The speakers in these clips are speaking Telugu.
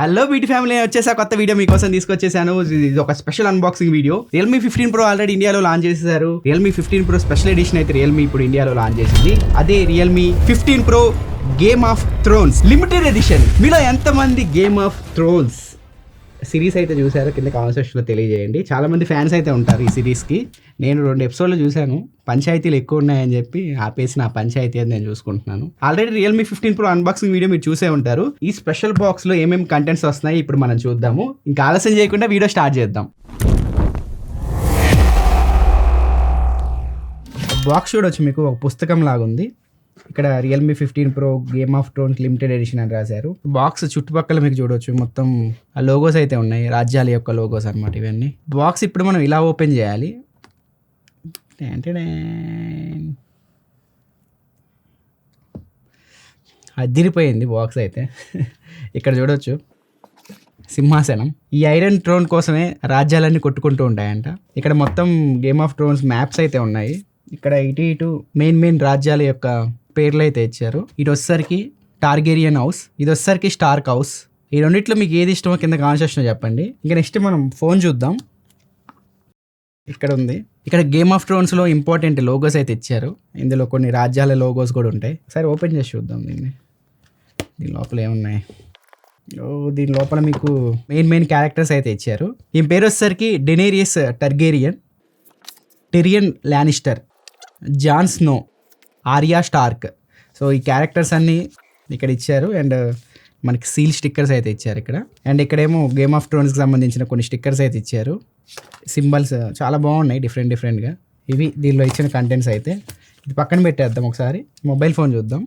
హలో బీటీ ఫ్యామిలీ, వచ్చేసా కొత్త వీడియో మీకోసం తీసుకొచ్చేసాను. ఇది ఒక special unboxing video. Realme 15 Pro already ఇండియాలో లాంచ్ చేశారు. రియల్మీ 15 Pro స్పెషల్ ఎడిషన్ అయితే రియల్మీ ఇప్పుడు ఇండియాలో లాంచ్ చేసింది. అదే Realme 15 Pro Game of Thrones limited edition. మీలో ఎంతమంది గేమ్ ఆఫ్ థ్రోన్స్ సిరీస్ అయితే చూసారో కింద కామెంట్ సెక్షన్లో తెలియజేయండి. చాలా మంది ఫ్యాన్స్ అయితే ఉంటారు ఈ సిరీస్కి. నేను 2 ఎపిసోడ్లు చూశాను. పంచాయతీలు ఎక్కువ ఉన్నాయని చెప్పి ఆపేసి నా పంచాయతీ అని నేను చూసుకుంటున్నాను. Already Realme 15 Pro unboxing video మీరు చూసే ఉంటారు. ఈ స్పెషల్ బాక్స్లో ఏమేమి కంటెంట్స్ వస్తున్నాయి ఇప్పుడు మనం చూద్దాము. ఇంకా ఆలస్యం చేయకుండా వీడియో స్టార్ట్ చేద్దాం. బాక్స్ చూడొచ్చు, మీకు ఒక పుస్తకం లాగా ఉంది. ఇక్కడ Realme 15 Pro Game of Thrones limited edition అని రాశారు. బాక్స్ చుట్టుపక్కల మీకు చూడవచ్చు మొత్తం ఆ లోగోస్ అయితే ఉన్నాయి, రాజ్యాల యొక్క లోగోస్ అన్నమాట ఇవన్నీ. బాక్స్ ఇప్పుడు మనం ఇలా ఓపెన్ చేయాలి. అదిరిపోయింది బాక్స్ అయితే. ఇక్కడ చూడవచ్చు సింహాసనం. ఈ ఐరన్ థ్రోన్ కోసమే రాజ్యాలన్నీ కొట్టుకుంటూ ఉంటాయంట. ఇక్కడ మొత్తం గేమ్ ఆఫ్ థ్రోన్స్ మ్యాప్స్ అయితే ఉన్నాయి. ఇక్కడ ఇటు మెయిన్ రాజ్యాల యొక్క పేర్లు అయితే ఇచ్చారు. ఇది వచ్చేసరికి టార్గేరియన్ హౌస్, ఇది వచ్చేసరికి స్టార్క్ హౌస్. ఈ రెండిట్లో మీకు ఏది ఇష్టమో కింద కామెంట్ సెక్షన్లో చెప్పండి. ఇంకా నెక్స్ట్ మనం ఫోన్ చూద్దాం. ఇక్కడ ఉంది. ఇక్కడ గేమ్ ఆఫ్ థ్రోన్స్లో ఇంపార్టెంట్ లోగోస్ అయితే ఇచ్చారు. ఇందులో కొన్ని రాజ్యాల లోగోస్ కూడా ఉంటాయి. ఒకసారి ఓపెన్ చేసి చూద్దాం దీన్ని. దీని లోపల ఏమున్నాయి? దీని లోపల మీకు మెయిన్ క్యారెక్టర్స్ అయితే ఇచ్చారు. ఈ పేరు వచ్చేసరికి Daenerys Targaryen, Tyrion Lannister, Jon Snow, Arya Stark. So ఈ క్యారెక్టర్స్ అన్నీ ఇక్కడ ఇచ్చారు. అండ్ మనకి సీల్ స్టిక్కర్స్ అయితే ఇచ్చారు ఇక్కడ. అండ్ ఇక్కడేమో గేమ్ ఆఫ్ థ్రోన్స్కి సంబంధించిన కొన్ని స్టిక్కర్స్ అయితే ఇచ్చారు. సింబల్స్ చాలా బాగున్నాయి డిఫరెంట్గా. ఇవి దీనిలో ఇచ్చిన కంటెంట్స్ అయితే. ఇది పక్కన పెట్టేద్దాం. ఒకసారి మొబైల్ ఫోన్ చూద్దాం.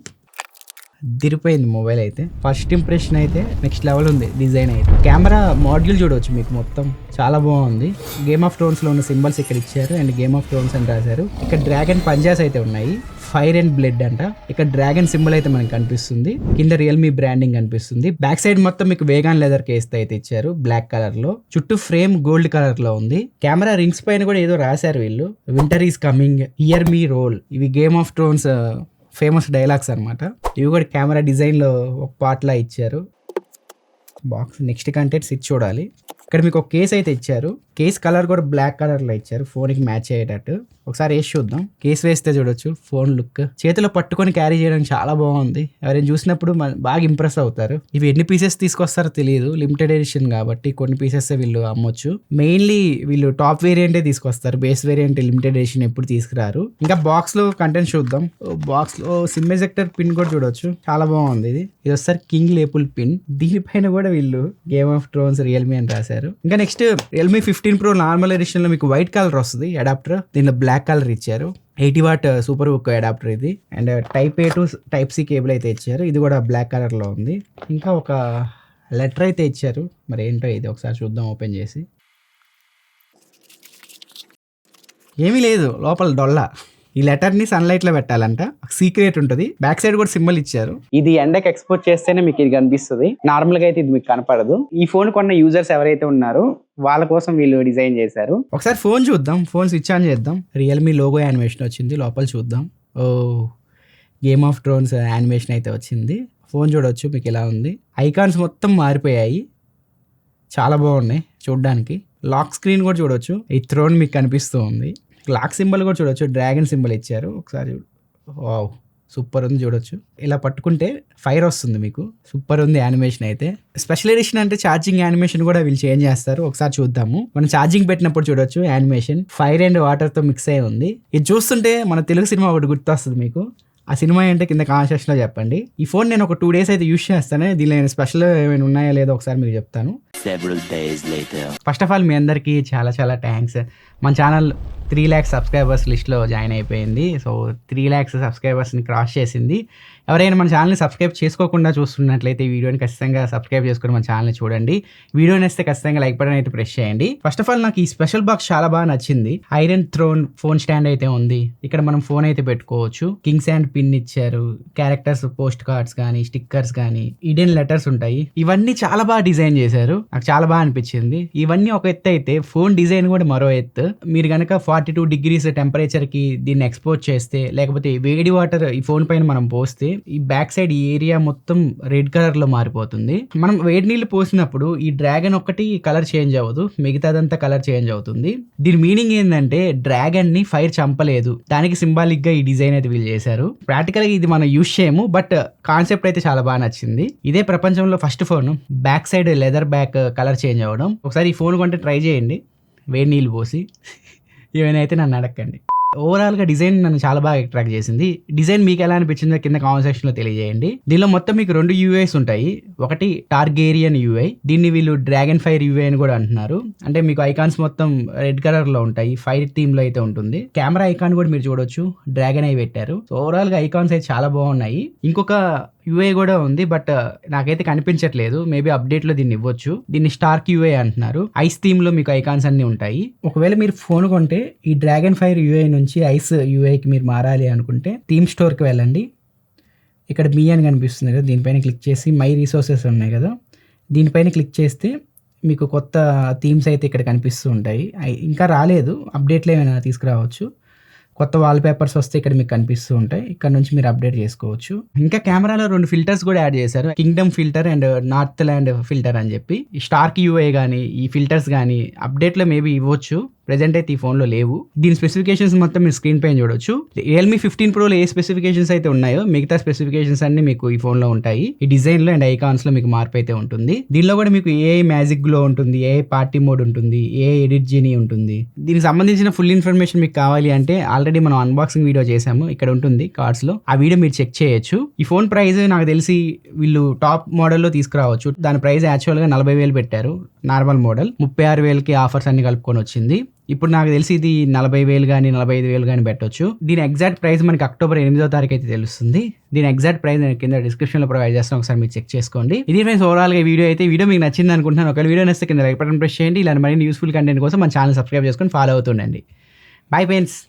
దిరిపోయింది మొబైల్ అయితే. ఫస్ట్ ఇంప్రెషన్ అయితే నెక్స్ట్ లెవెల్ ఉంది. డిజైన్ అయితే కెమెరా మాడ్యూల్ చూడవచ్చు మీకు, మొత్తం చాలా బాగుంది. గేమ్ ఆఫ్ థ్రోన్స్లో ఉన్న సింబల్స్ ఇక్కడ ఇచ్చారు. అండ్ గేమ్ ఆఫ్ థ్రోన్స్ అని రాశారు. ఇక్కడ డ్రాగన్ పంజాస్ అయితే ఉన్నాయి. ఫైర్ అండ్ బ్లడ్ అంట. ఇక్కడ డ్రాగన్ సింబల్ అయితే మనకి కనిపిస్తుంది. కింద రియల్మీ బ్రాండింగ్ కనిపిస్తుంది. బ్యాక్ సైడ్ మొత్తం మీకు వేగాన్ లెదర్ కేస్ అయితే ఇచ్చారు బ్లాక్ కలర్ లో. చుట్టూ ఫ్రేమ్ గోల్డ్ కలర్ లో ఉంది. కెమెరా రింగ్స్ పైన కూడా ఏదో రాశారు వీళ్ళు. Winter is coming, hear me roar. ఇవి Game of Thrones famous dialogues అనమాట. ఇవి కూడా కెమెరా డిజైన్ లో ఒక పార్ట్ లా ఇచ్చారు. బాక్స్ నెక్స్ట్ కంటెంట్స్ ఇది చూడాలి. ఇక్కడ మీకు ఒక కేస్ అయితే ఇచ్చారు. కేస్ కలర్ కూడా బ్లాక్ కలర్ లో ఇచ్చారు, ఫోన్ కి మ్యాచ్ అయ్యేటట్టు. ఒకసారి వేసి చూద్దాం. కేస్ వేస్తే చూడొచ్చు ఫోన్ లుక్. చేతిలో పట్టుకొని క్యారీ చేయడానికి చాలా బాగుంది. ఎవరైనా చూసినప్పుడు బాగా ఇంప్రెస్ అవుతారు. ఇవి ఎన్ని పీసెస్ తీసుకొస్తారో తెలియదు, లిమిటెడ్ ఎడిషన్ కాబట్టి కొన్ని పీసెస్ వీళ్ళు అమ్మొచ్చు. మెయిన్లీ వీళ్ళు టాప్ వేరియంటే తీసుకొస్తారు, బేస్ వేరియంట్ లిమిటెడ్ ఎడిషన్ ఎప్పుడు తీసుకురారు. ఇంకా బాక్స్ లో కంటెంట్ చూద్దాం. బాక్స్ లో సిమ్ ఎజెక్టర్ పిన్ కూడా చూడొచ్చు, చాలా బాగుంది. ఇది వస్తారు కింగ్ లేపుల్ పిన్. దీనిపైన కూడా వీళ్ళు గేమ్ ఆఫ్ థ్రోన్స్ రియల్మీ అని రాశారు. ఇంకా next Realme 15 Pro normal edition లో మీకు వైట్ కలర్ వస్తుంది అడాప్టర్. దీనిలో బ్లాక్ కలర్ ఇచ్చారు. 80 watt సూపర్ బుక్ అడాప్టర్ ఇది. And type A to type C cable అయితే ఇచ్చారు. ఇది కూడా బ్లాక్ కలర్ లో ఉంది. ఇంకా ఒక లెటర్ అయితే ఇచ్చారు, మరి ఏంటో ఇది ఒకసారి చూద్దాం ఓపెన్ చేసి. ఏమీ లేదు లోపల, డొల్లా. ఈ లెటర్ ని సన్లైట్ లో పెట్టాలంట, సీక్రెట్ ఉంటుంది. బ్యాక్ సైడ్ కూడా సింబల్ ఇచ్చారు. ఇది ఎండకి ఎక్స్పోర్ట్ చేస్తేనే మీకు ఇది కనిపిస్తుంది. నార్మల్ గా అయితే ఇది మీకు కనపడదు. ఈ ఫోన్ కొన్న యూజర్స్ ఎవరైతే ఉన్నారో వాళ్ళ కోసం వీళ్ళు డిజైన్ చేశారు. ఒకసారి ఫోన్ చూద్దాం. ఫోన్ స్విచ్ ఆన్ చేద్దాం. రియల్మీ లోగో యానిమేషన్ వచ్చింది. లోపల చూద్దాం. గేమ్ ఆఫ్ థ్రోన్స్ యానిమేషన్ అయితే వచ్చింది. ఫోన్ చూడవచ్చు మీకు ఇలా ఉంది. ఐకాన్స్ మొత్తం మారిపోయాయి, చాలా బాగున్నాయి చూడడానికి. లాక్ స్క్రీన్ కూడా చూడవచ్చు. ఈ థ్రోన్ మీకు కనిపిస్తూ ఉంది. లాక్ సింబల్ కూడా చూడొచ్చు, డ్రాగన్ సింబల్ ఇచ్చారు. ఒకసారి వావ్, సూపర్ ఉంది చూడొచ్చు. ఇలా పట్టుకుంటే ఫైర్ వస్తుంది మీకు. సూపర్ ఉంది యానిమేషన్ అయితే. స్పెషల్ ఎడిషన్ అంటే ఛార్జింగ్ యానిమేషన్ కూడా వీళ్ళు చేంజ్ చేస్తారు. ఒకసారి చూద్దాము. మనం ఛార్జింగ్ పెట్టినప్పుడు చూడొచ్చు యానిమేషన్ ఫైర్ అండ్ వాటర్ తో మిక్స్ అయి ఉంది. ఇది చూస్తుంటే మన తెలుగు సినిమా ఒకటి గుర్తొస్తుంది మీకు. ఆ సినిమా ఏంటో కింద కామెంట్ సెక్షన్లో చెప్పండి. ఈ ఫోన్ నేను ఒక 2 days అయితే యూస్ చేస్తాను. దీనిలో స్పెషల్ ఏమైనా ఉన్నాయో లేదో ఒకసారి మీకు చెప్తాను. ఫస్ట్ ఆఫ్ ఆల్ మీ అందరికీ చాలా థ్యాంక్స్. మన ఛానల్ 3 lakhs సబ్స్క్రైబర్స్ లిస్ట్లో జాయిన్ అయిపోయింది. సో 3 lakhs సబ్స్క్రైబర్స్ని క్రాస్ చేసింది. ఎవరైనా మన ఛానల్ని సబ్స్క్రైబ్ చేసుకోకుండా చూస్తున్నట్లయితే ఈ వీడియోని ఖచ్చితంగా సబ్స్క్రైబ్ చేసుకుని మన ఛానల్ని చూడండి. వీడియో నచ్చితే ఖచ్చితంగా లైక్ బటన్ అయితే ప్రెస్ చేయండి. ఫస్ట్ ఆఫ్ ఆల్ నాకు ఈ స్పెషల్ బాక్స్ చాలా బాగా నచ్చింది. ఐరన్ థ్రోన్ ఫోన్ స్టాండ్ అయితే ఉంది. ఇక్కడ మనం ఫోన్ అయితే పెట్టుకోవచ్చు. కింగ్స్ అండ్ పిన్ ఇచ్చారు. క్యారెక్టర్స్, పోస్ట్ కార్డ్స్ కానీ, స్టిక్కర్స్ కానీ, ఇడెన్ లెటర్స్ ఉంటాయి. ఇవన్నీ చాలా బాగా డిజైన్ చేశారు. నాకు చాలా బాగా అనిపించింది. ఇవన్నీ ఒక ఎత్తు అయితే ఫోన్ డిజైన్ కూడా మరో ఎత్తు. మీరు కనుక 42 degrees టెంపరేచర్ కి దీన్ని ఎక్స్పోజ్ చేస్తే, లేకపోతే వేడి వాటర్ ఈ ఫోన్ పైన మనం పోస్తే ఈ బ్యాక్ సైడ్ ఈ ఏరియా మొత్తం రెడ్ కలర్ లో మారిపోతుంది. మనం వేడి నీళ్ళు పోసినప్పుడు ఈ డ్రాగన్ ఒక్కటి కలర్ చేంజ్ అవ్వదు, మిగతాదంతా కలర్ చేంజ్ అవుతుంది. దీని మీనింగ్ ఏంటంటే డ్రాగన్ ని ఫైర్ చంపలేదు, దానికి సింబాలిక్ గా ఈ డిజైన్ అయితే వీళ్ళు చేశారు. ప్రాక్టికల్ గా ఇది మనం యూజ్ చేయము, బట్ కాన్సెప్ట్ అయితే చాలా బాగా నచ్చింది. ఇదే ప్రపంచంలో first phone back side leather back colour change అవ్వడం. ఒకసారి ఈ ఫోన్ కొంటే ట్రై చేయండి వేడి నీళ్ళు పోసి. ఏమైనా అయితే నన్ను అడగండి. ఓవరాల్గా డిజైన్ నన్ను చాలా బాగా అట్రాక్ట్ చేసింది. డిజైన్ మీకు ఎలా అనిపించిందో కింద కామెంట్ సెక్షన్లో తెలియజేయండి. దీనిలో మొత్తం మీకు 2 యూఐస్ ఉంటాయి. ఒకటి టార్గేరియన్ యూఐ, దీన్ని వీళ్ళు డ్రాగన్ ఫైర్ యూఐ అని కూడా అంటున్నారు. అంటే మీకు ఐకాన్స్ మొత్తం రెడ్ కలర్ లో ఉంటాయి, ఫైర్ థీమ్ లో అయితే ఉంటుంది. కెమెరా ఐకాన్ కూడా మీరు చూడొచ్చు, డ్రాగన్ ఐ పెట్టారు. ఓవరాల్ గా ఐకాన్స్ అయితే చాలా బాగున్నాయి. ఇంకొక యూఐ కూడా ఉంది, బట్ నాకైతే కనిపించట్లేదు. మేబీ అప్డేట్ లో దీన్ని ఇవ్వచ్చు. దీన్ని స్టార్క్ యూఐ అంటున్నారు. ఐస్ థీమ్ లో మీకు ఐకాన్స్ అన్ని ఉంటాయి. ఒకవేళ మీరు ఫోన్ కొంటే ఈ డ్రాగన్ ఫైర్ యూఐ నుంచి ఐస్ యూఐకి మీరు మారాలి అనుకుంటే థీమ్ స్టోర్కి వెళ్ళండి. ఇక్కడ మీ అని కనిపిస్తుంది కదా, దీనిపైన క్లిక్ చేసి మై రిసోర్సెస్ ఉన్నాయి కదా, దీనిపైన క్లిక్ చేస్తే మీకు కొత్త థీమ్స్ అయితే ఇక్కడ కనిపిస్తూ ఉంటాయి. ఇంకా రాలేదు, అప్డేట్లు ఏమైనా తీసుకురావచ్చు. కొత్త వాల్ పేపర్స్ వస్తే ఇక్కడ మీకు కనిపిస్తూ ఉంటాయి. ఇక్కడ నుంచి మీరు అప్డేట్ చేసుకోవచ్చు. ఇంకా కెమెరాలో 2 ఫిల్టర్స్ కూడా యాడ్ చేశారు, Kingdom filter and north land filter అని చెప్పి. ఈ స్టార్క్ యూఐ కానీ ఈ ఫిల్టర్స్ కానీ అప్డేట్లో మేబీ ఇవ్వచ్చు, ప్రెజెంట్ అయితే ఈ ఫోన్లో లేవు. దీని స్పెసిఫికేషన్స్ మొత్తం మీరు స్క్రీన్ పైన చూడొచ్చు. రియల్మీ 15 ప్రోలో ఏ స్పెసిఫికేషన్స్ అయితే ఉన్నాయో మిగతా స్పెసిఫికేషన్స్ అన్ని మీకు ఈ ఫోన్లో ఉంటాయి. ఈ డిజైన్లో అండ్ ఐకాన్స్లో మీకు మార్పు అయితే ఉంటుంది. దీనిలో కూడా మీకు ఏ మ్యాజిక్ గ్లో ఉంటుంది, ఏ పార్టీ మోడ్ ఉంటుంది, ఏ ఎడిట్ జీనీ ఉంటుంది. దీనికి సంబంధించిన ఫుల్ ఇన్ఫర్మేషన్ మీకు కావాలి అంటే ఆల్రెడీ మనం అన్బాక్సింగ్ వీడియో చేసాము, ఇక్కడ ఉంటుంది కార్డ్స్లో. ఆ వీడియో మీరు చెక్ చేయొచ్చు. ఈ ఫోన్ ప్రైస్ నాకు తెలిసి వీళ్ళు టాప్ మోడల్లో తీసుకురావచ్చు. దాని ప్రైస్ యాక్చువల్గా 40,000 పెట్టారు నార్మల్ మోడల్, 36,000కి ఆఫర్స్ అన్ని కలుపుకొని వచ్చింది. ఇప్పుడు నాకు తెలిసి ఇది 40,000 కానీ 45,000 కానీ పెట్టవచ్చు. దీని ఎగ్జాక్ట్ ప్రైస్ మనకి అక్టోబర్ 8వ తారీఖు అయితే తెలుస్తుంది. దీని ఎగ్జాక్ట్ ప్రైస్ నేను కింద డిస్క్రిప్షన్లో ప్రొవైడ్ చేస్తాను, ఒకసారి మీరు చెక్ చేసుకోండి. ఇది ఫ్రెండ్స్ ఓవరాల్గా వీడియో అయితే. వీడియో మీకు నచ్చింది అనుకుంటున్నాను. ఒకవేళ వీడియో నచ్చితే కింద లైక్ బటన్ ప్రెస్ చేయండి. ఇలాంటి మరిన్ని యూస్ఫుల్ కంటెంట్ కోసం మన ఛానల్ సబ్స్క్రైబ్ చేసుకొని ఫాలో అవుతుండండి. Bye friends.